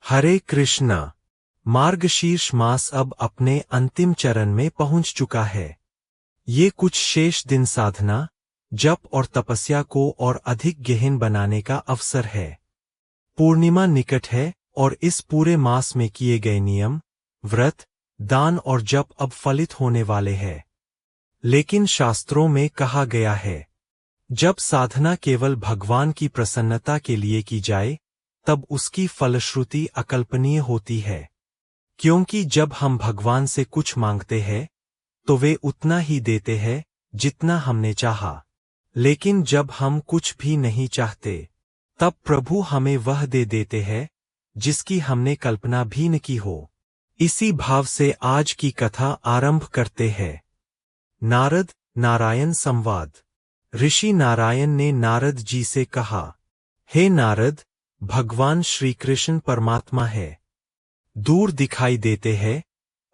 हरे कृष्ण। मार्गशीर्ष मास अब अपने अंतिम चरण में पहुंच चुका है। ये कुछ शेष दिन साधना, जप और तपस्या को और अधिक गहन बनाने का अवसर है। पूर्णिमा निकट है और इस पूरे मास में किए गए नियम, व्रत, दान और जप अब फलित होने वाले हैं। लेकिन शास्त्रों में कहा गया है, जब साधना केवल भगवान की प्रसन्नता के लिए की जाए, तब उसकी फलश्रुति अकल्पनीय होती है। क्योंकि जब हम भगवान से कुछ मांगते हैं, तो वे उतना ही देते हैं जितना हमने चाहा। लेकिन जब हम कुछ भी नहीं चाहते, तब प्रभु हमें वह दे देते हैं जिसकी हमने कल्पना भी न की हो। इसी भाव से आज की कथा आरंभ करते हैं। नारद नारायण संवाद। ऋषि नारायण ने नारद जी से कहा, हे नारद, भगवान श्री कृष्ण परमात्मा है। दूर दिखाई देते हैं,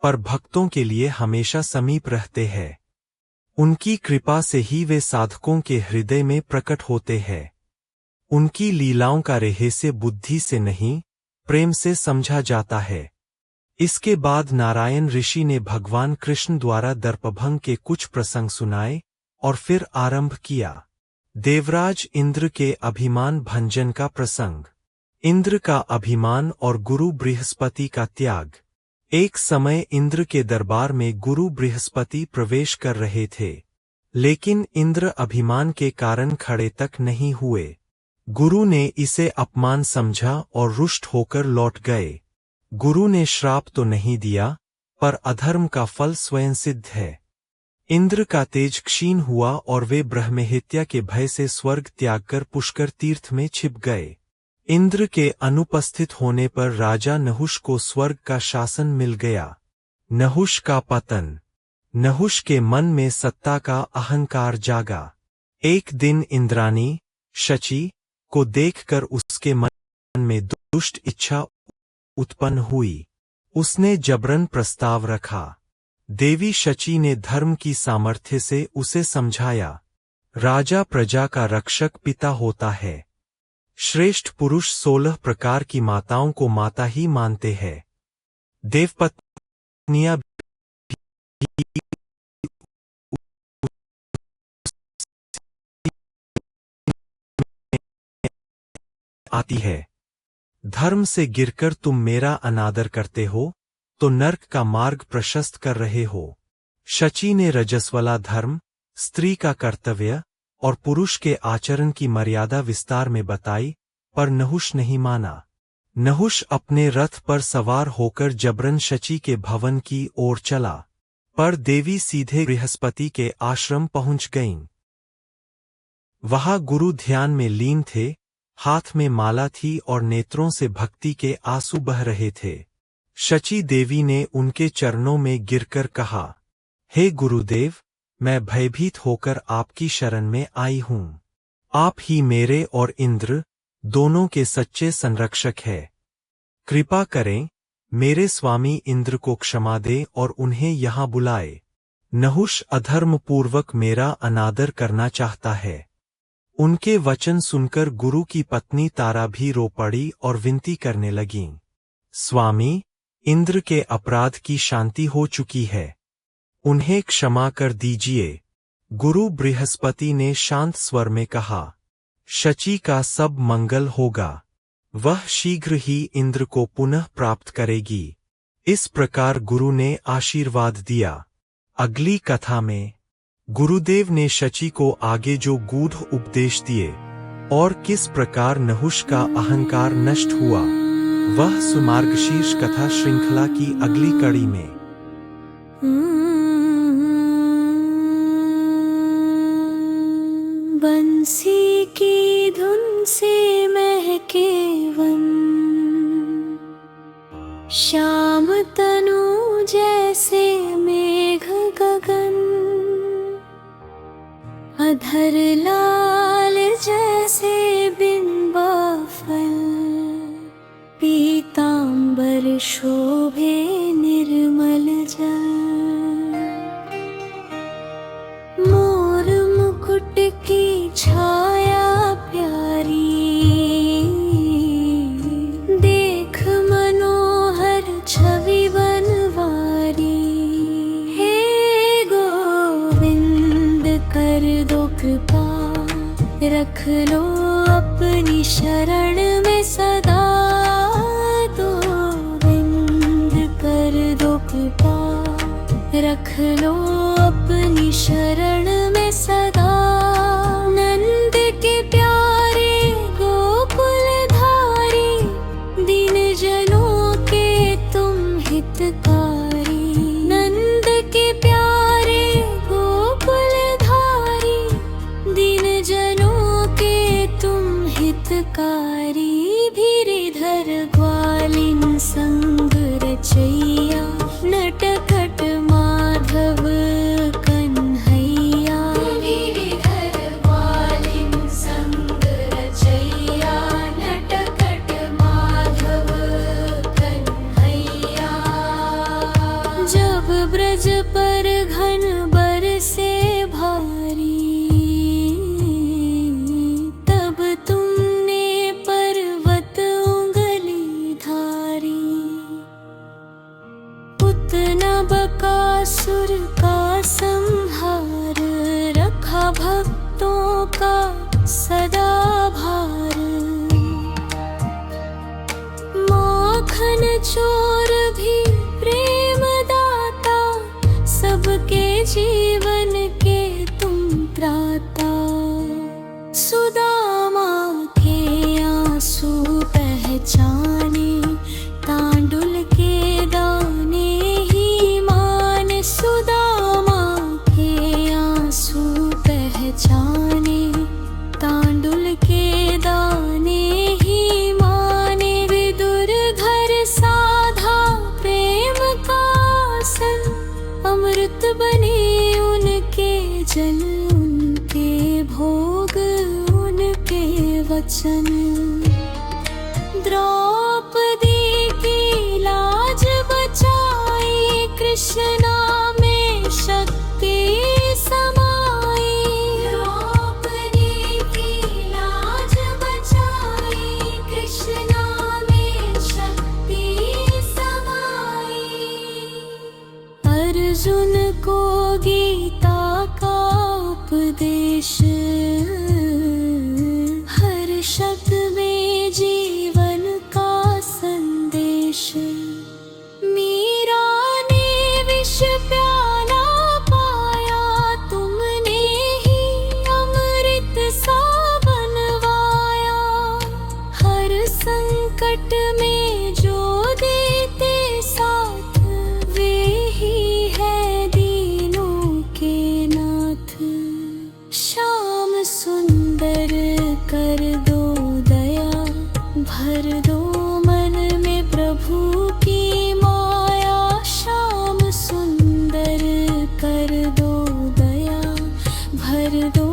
पर भक्तों के लिए हमेशा समीप रहते हैं। उनकी कृपा से ही वे साधकों के हृदय में प्रकट होते हैं। उनकी लीलाओं का रहस्य बुद्धि से नहीं, प्रेम से समझा जाता है। इसके बाद नारायण ऋषि ने भगवान कृष्ण द्वारा दर्पभंग के कुछ प्रसंग सुनाए और फिर आरंभ किया। देवराज इंद्र के अभिमान भंजन का प्रसंग। इंद्र का अभिमान और गुरु बृहस्पति का त्याग। एक समय इंद्र के दरबार में गुरु बृहस्पति प्रवेश कर रहे थे, लेकिन इंद्र अभिमान के कारण खड़े तक नहीं हुए। गुरु ने इसे अपमान समझा और रुष्ट होकर लौट गए। गुरु ने श्राप तो नहीं दिया, पर अधर्म का फल स्वयं सिद्ध है। इंद्र का तेज क्षीण हुआ और वे ब्रह्महत्या के भय से स्वर्ग त्याग कर पुष्कर तीर्थ में छिप गए। इंद्र के अनुपस्थित होने पर राजा नहुष को स्वर्ग का शासन मिल गया। नहुष का पतन। नहुष के मन में सत्ता का अहंकार जागा। एक दिन इंद्राणी शची को देखकर उसके मन में दुष्ट इच्छा उत्पन्न हुई। उसने जबरन प्रस्ताव रखा। देवी शची ने धर्म की सामर्थ्य से उसे समझाया, राजा प्रजा का रक्षक पिता होता है। श्रेष्ठ पुरुष 16 प्रकार की माताओं को माता ही मानते हैं। देवपत्नियां भी आती है। धर्म से गिरकर तुम मेरा अनादर करते हो, तो नर्क का मार्ग प्रशस्त कर रहे हो। शची ने रजस्वला धर्म, स्त्री का कर्तव्य और पुरुष के आचरण की मर्यादा विस्तार में बताई, पर नहुष नहीं माना। नहुष अपने रथ पर सवार होकर जबरन शची के भवन की ओर चला, पर देवी सीधे बृहस्पति के आश्रम पहुंच गईं। वहां गुरु ध्यान में लीन थे, हाथ में माला थी और नेत्रों से भक्ति के आंसू बह रहे थे। शची देवी ने उनके चरणों में गिरकर कहा, हे गुरुदेव, मैं भयभीत होकर आपकी शरण में आई हूं। आप ही मेरे और इंद्र दोनों के सच्चे संरक्षक हैं। कृपा करें, मेरे स्वामी इंद्र को क्षमा दें और उन्हें यहां बुलाए। नहुष अधर्मपूर्वक मेरा अनादर करना चाहता है। उनके वचन सुनकर गुरु की पत्नी तारा भी रो पड़ी और विनती करने लगीं, स्वामी, इंद्र के अपराध की शांति हो चुकी है, उन्हें क्षमा कर दीजिए। गुरु बृहस्पति ने शांत स्वर में कहा, शची का सब मंगल होगा। वह शीघ्र ही इंद्र को पुनः प्राप्त करेगी। इस प्रकार गुरु ने आशीर्वाद दिया। अगली कथा में गुरुदेव ने शची को आगे जो गूढ़ उपदेश दिए और किस प्रकार नहुष का अहंकार नष्ट हुआ, वह सुमार्गशीर्ष कथा श्रृंखला की अगली कड़ी में। बंसी की धुन से महके वन, श्याम तनु जैसे मेघ गगन, अधर लाल जैसे बिंबा फल, पीतांबर शोभे निर्मल जल। मोर मुकुट की छाया प्यारी, देख मन रख लो अपनी शरण में सदा, गोविंद कर दो कृपा। रख लो अपनी शरण में सदा, नंद के प्यारे गोकुल धारी, दीन जनों के तुम हितकारी। नंद के प्यारे गोकुल धारी, दीन जनों के तुम हितकारी। गिरिधर ग्वालिन संग रचैया, नटखट माधव कन्हैया। गिरिधर ग्वालिन संग रचैया, नटखट माधव कन्हैया। जब ब्रज पर घन बरसे भारी, तब तुमने पर्वत उंगली धारी। उतना बकासुर का संहार, रखा भक्तों का सदा भार। माखन चोर भी प्रेम दाता, सबके जीवन के तुम त्राता। सुदामा के आंसू पहचाने, तांडुल के दाने ही मान। सुदामा के आंसू पहचाने, तांडुल के दाने ही माने। विदुर घर साधा प्रेम का आसन, अमृत बने उनके जल, उनके भोग उनके वचन। द्रौपदी की लाज बचाई, कृष्णा में शक्ति समाई। द्रौपदी की लाज बचाई, कृष्णा में शक्ति समाई। अर्जुन को गीता का उपदेश, हर शब्द में जीवन का संदेश। मीरा ने विष प्याला पाया, तुमने ही अमृत सा बनवाया। हर संकट में जो देते साथ, वे ही है दीनों के नाथ। श्याम सुंदर कर दो दया, भर दो मन में प्रभु की माया। श्याम सुंदर कर दो दया, भर दो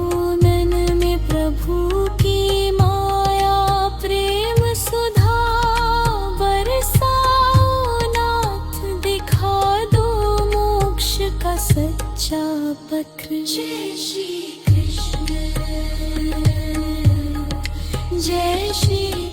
मन में प्रभु की माया। प्रेम सुधा बरसाओ नाथ, दिखा दो मोक्ष का सच्चा पथ। जय श्री कृष्ण, जय श्री